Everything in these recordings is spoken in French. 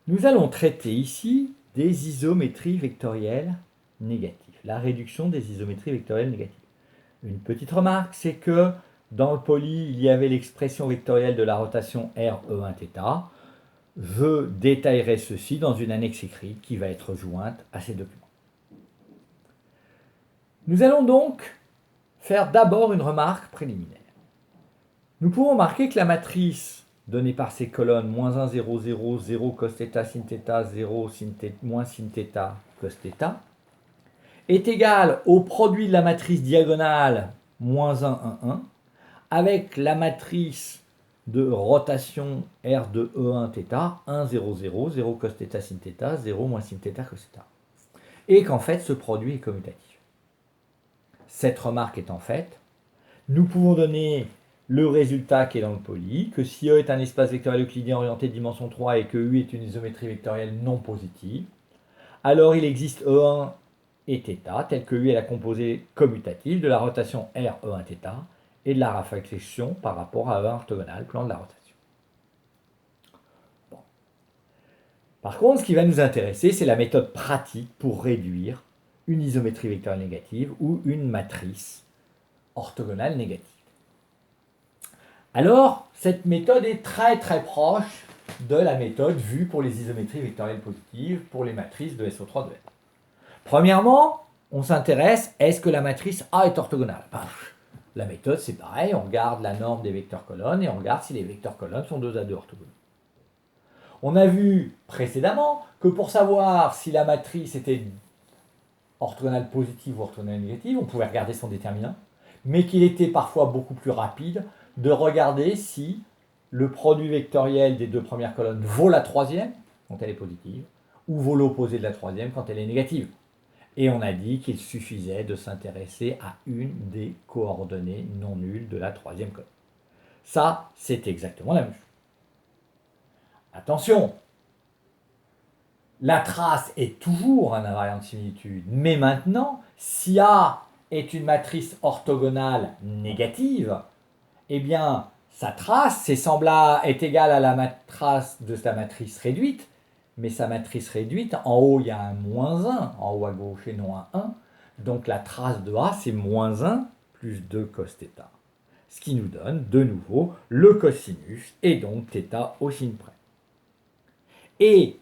Nous allons traiter ici des isométries vectorielles négatives, la réduction des isométries vectorielles négatives. Une petite remarque, c'est que dans le poly, il y avait l'expression vectorielle de la rotation RE1θ. Je détaillerai ceci dans une annexe écrite qui va être jointe à ces documents. Nous allons donc faire d'abord une remarque préliminaire. Nous pouvons marquer que la matrice donnée par ces colonnes moins 1, 0, 0, 0 cos θ, sin θ, 0 sin θ, moins sin θ, cos θ, est égale au produit de la matrice diagonale moins 1, 1, 1, avec la matrice de rotation R de E1θ, 1, 0, 0, 0 cos θ, sin θ, 0 moins sin θ, cos θ. Et qu'en fait, ce produit est commutatif. Cette remarque étant faite, nous pouvons donner le résultat qui est dans le poly, que si E est un espace vectoriel euclidien orienté de dimension 3 et que U est une isométrie vectorielle non positive, alors il existe E1 et θ, tel que U est la composée commutative de la rotation R E1θ et de la réflexion par rapport à E1 orthogonal, plan de la rotation. Bon. Par contre, ce qui va nous intéresser, c'est la méthode pratique pour réduire une isométrie vectorielle négative ou une matrice orthogonale négative. Alors, cette méthode est très très proche de la méthode vue pour les isométries vectorielles positives pour les matrices de SO3 de L. Premièrement, on s'intéresse, est-ce que la matrice A est orthogonale? La méthode, c'est pareil, on regarde la norme des vecteurs colonnes et on regarde si les vecteurs colonnes sont 2 à 2 orthogonaux. On a vu précédemment que pour savoir si la matrice était orthogonale positive ou orthogonale négative, on pouvait regarder son déterminant, mais qu'il était parfois beaucoup plus rapide de regarder si le produit vectoriel des deux premières colonnes vaut la troisième quand elle est positive, ou vaut l'opposé de la troisième quand elle est négative. Et on a dit qu'il suffisait de s'intéresser à une des coordonnées non nulles de la troisième colonne. Ça, c'est exactement la même chose. Attention, la trace est toujours un invariant de similitude, mais maintenant, si A est une matrice orthogonale négative, eh bien, sa trace est égale à la trace de sa matrice réduite, mais sa matrice réduite, en haut, il y a un moins 1, en haut à gauche et non un 1. Donc la trace de A, c'est moins 1 plus 2 cos θ. Ce qui nous donne, de nouveau, le cosinus et donc θ au sin près. Et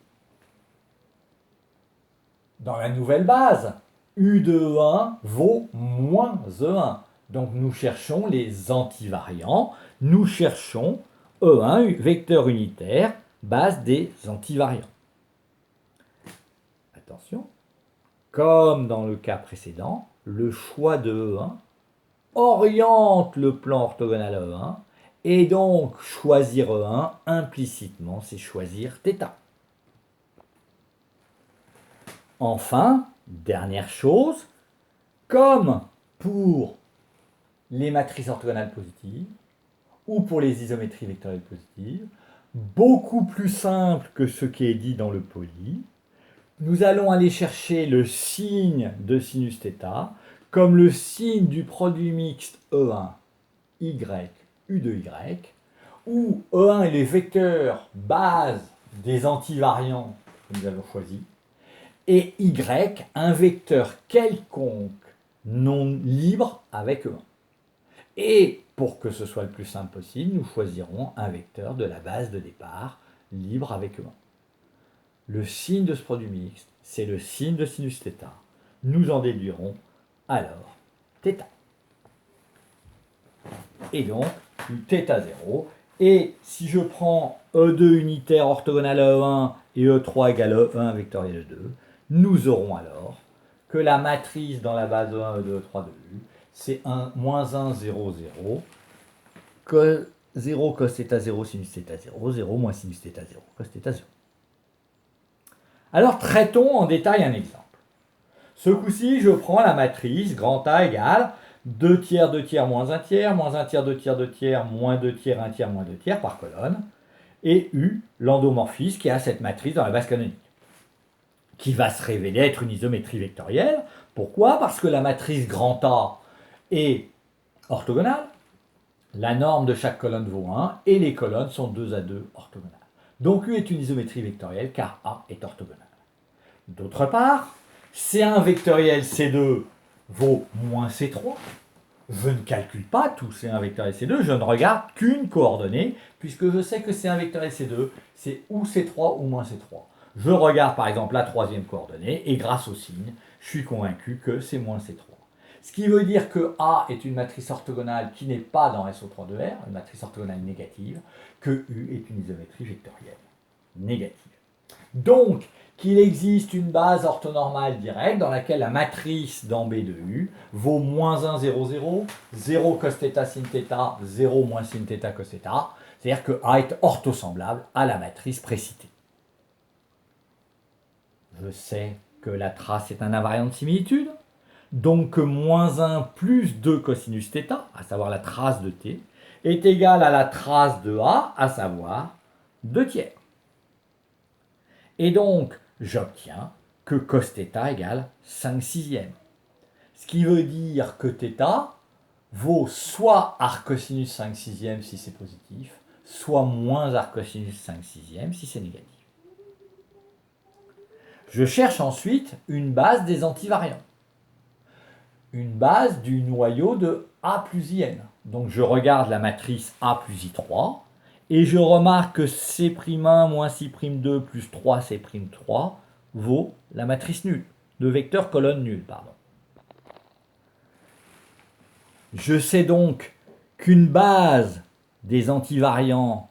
dans la nouvelle base, U de E1 vaut moins E1. Donc nous cherchons les antivariants, nous cherchons E1, vecteur unitaire, base des antivariants. Attention, comme dans le cas précédent, le choix de E1 oriente le plan orthogonal à E1, et donc choisir E1 implicitement, c'est choisir θ. Enfin, dernière chose, comme pour les matrices orthogonales positives ou pour les isométries vectorielles positives, beaucoup plus simple que ce qui est dit dans le poly, nous allons aller chercher le signe de sinus θ comme le signe du produit mixte E1, Y, U de Y, où E1 est les vecteurs base des antivariants que nous avons choisis, et Y, un vecteur quelconque non libre avec E1. Et pour que ce soit le plus simple possible, nous choisirons un vecteur de la base de départ libre avec E1. Le signe de ce produit mixte, c'est le signe de sinus θ. Nous en déduirons alors θ. Et donc, θ0. Et si je prends E2 unitaire orthogonal à E1 et E3 égale E1 vectoriel E2, nous aurons alors que la matrice dans la base E1, E2, E3 de U, c'est moins 1, 0, 0, 0 cos θ0 sinus θ0, 0 moins sinus θ0 cos θ0. Alors traitons en détail un exemple. Ce coup-ci, je prends la matrice grand A égale 2 tiers, 2 tiers, moins 1 tiers, moins 1 tiers, 2 tiers, 2 tiers, moins 2 tiers, 1 tiers, moins 2 tiers par colonne, et U, l'endomorphisme qui a cette matrice dans la base canonique, qui va se révéler être une isométrie vectorielle. Pourquoi? Parce que la matrice grand A est orthogonale, la norme de chaque colonne vaut 1, et les colonnes sont 2 à 2 orthogonales. Donc U est une isométrie vectorielle car A est orthogonale. D'autre part, C1 vectoriel C2 vaut moins C3. Je ne calcule pas tout C1 vectoriel C2, je ne regarde qu'une coordonnée, puisque je sais que C1 vectoriel C2, c'est ou C3 ou moins C3. Je regarde par exemple la troisième coordonnée, et grâce au signe, je suis convaincu que c'est moins C3. Ce qui veut dire que A est une matrice orthogonale qui n'est pas dans SO3 de R, une matrice orthogonale négative, que U est une isométrie vectorielle négative. Donc, qu'il existe une base orthonormale directe dans laquelle la matrice dans B de U vaut moins 1, 0, 0, 0 cos θ sin θ, 0 moins sin θ cos θ, c'est-à-dire que A est orthosemblable à la matrice précitée. Je sais que la trace est un invariant de similitude, donc que moins 1 plus 2 cosinus θ, à savoir la trace de t, est égal à la trace de A, à savoir 2 tiers. Et donc, j'obtiens que cos θ égale 5 sixièmes. Ce qui veut dire que θ vaut soit arc cosinus 5 sixièmes si c'est positif, soit moins arc cosinus 5 sixièmes si c'est négatif. Je cherche ensuite une base des antivariants. Une base du noyau de A plus IN. Donc je regarde la matrice A plus I3 et je remarque que C'1 moins C'2 plus 3C'3 vaut la matrice nulle, de vecteur colonne nulle, pardon. Je sais donc qu'une base des antivariants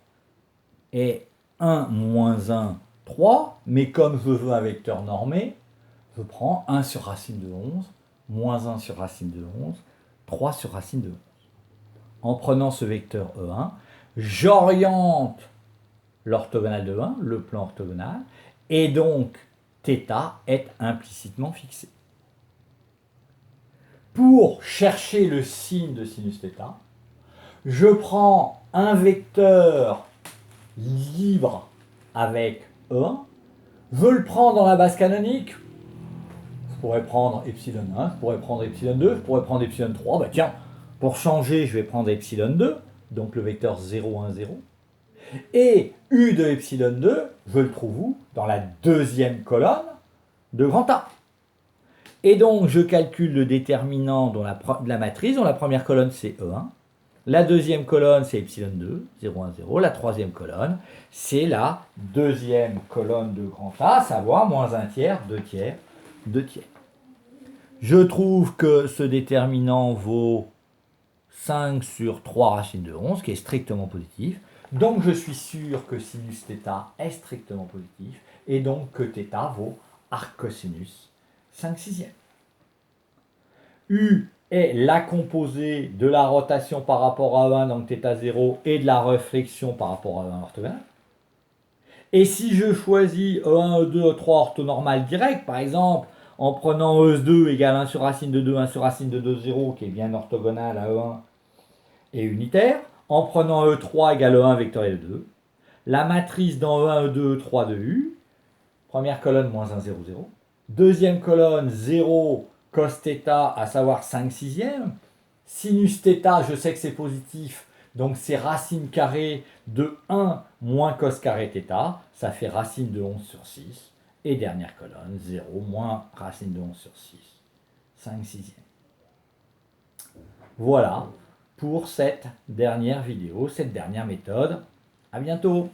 est 1, moins 1, 3, mais comme je veux un vecteur normé, je prends 1 sur racine de 11, moins 1 sur racine de 11, 3 sur racine de 11. En prenant ce vecteur E1, j'oriente l'orthogonale de 1, le plan orthogonal, et donc θ est implicitement fixé. Pour chercher le signe de sinus θ, je prends un vecteur libre avec E1, je le prends dans la base canonique, je pourrais prendre epsilon 1, je pourrais prendre epsilon 2, je pourrais prendre epsilon 3, bah tiens, pour changer, je vais prendre epsilon 2, donc le vecteur 0, 1, 0. Et U de epsilon 2, je le trouve où? Dans la deuxième colonne de grand A. Et donc, je calcule le déterminant de la matrice, dont la première colonne, c'est E1. La deuxième colonne, c'est epsilon 2, 0, 1, 0. La troisième colonne, c'est la deuxième colonne de grand A, à savoir moins 1 tiers, 2 tiers, 2 tiers. Je trouve que ce déterminant vaut 5 sur 3 racine de 11, qui est strictement positif. Donc je suis sûr que sinus θ est strictement positif, et donc que θ vaut arc cosinus 5 sixièmes. U est la composée de la rotation par rapport à 1, donc θ0, et de la réflexion par rapport à 1 orthogonal. Et si je choisis E1, E2, E3 orthonormal direct, par exemple, en prenant E2 égale 1 sur racine de 2, 1 sur racine de 2, 0, qui est bien orthogonal à E1 et unitaire, en prenant E3 égale E1 vectoriel 2, la matrice dans E1, E2, E3 de U, première colonne, moins 1, 0, 0, deuxième colonne, 0, cos θ, à savoir 5 sixièmes, sinus θ, je sais que c'est positif, donc c'est racine carrée de 1 moins cos carré θ, ça fait racine de 11 sur 6, et dernière colonne, 0 moins racine de 11 sur 6, 5 sixièmes. Voilà pour cette dernière vidéo, cette dernière méthode. À bientôt!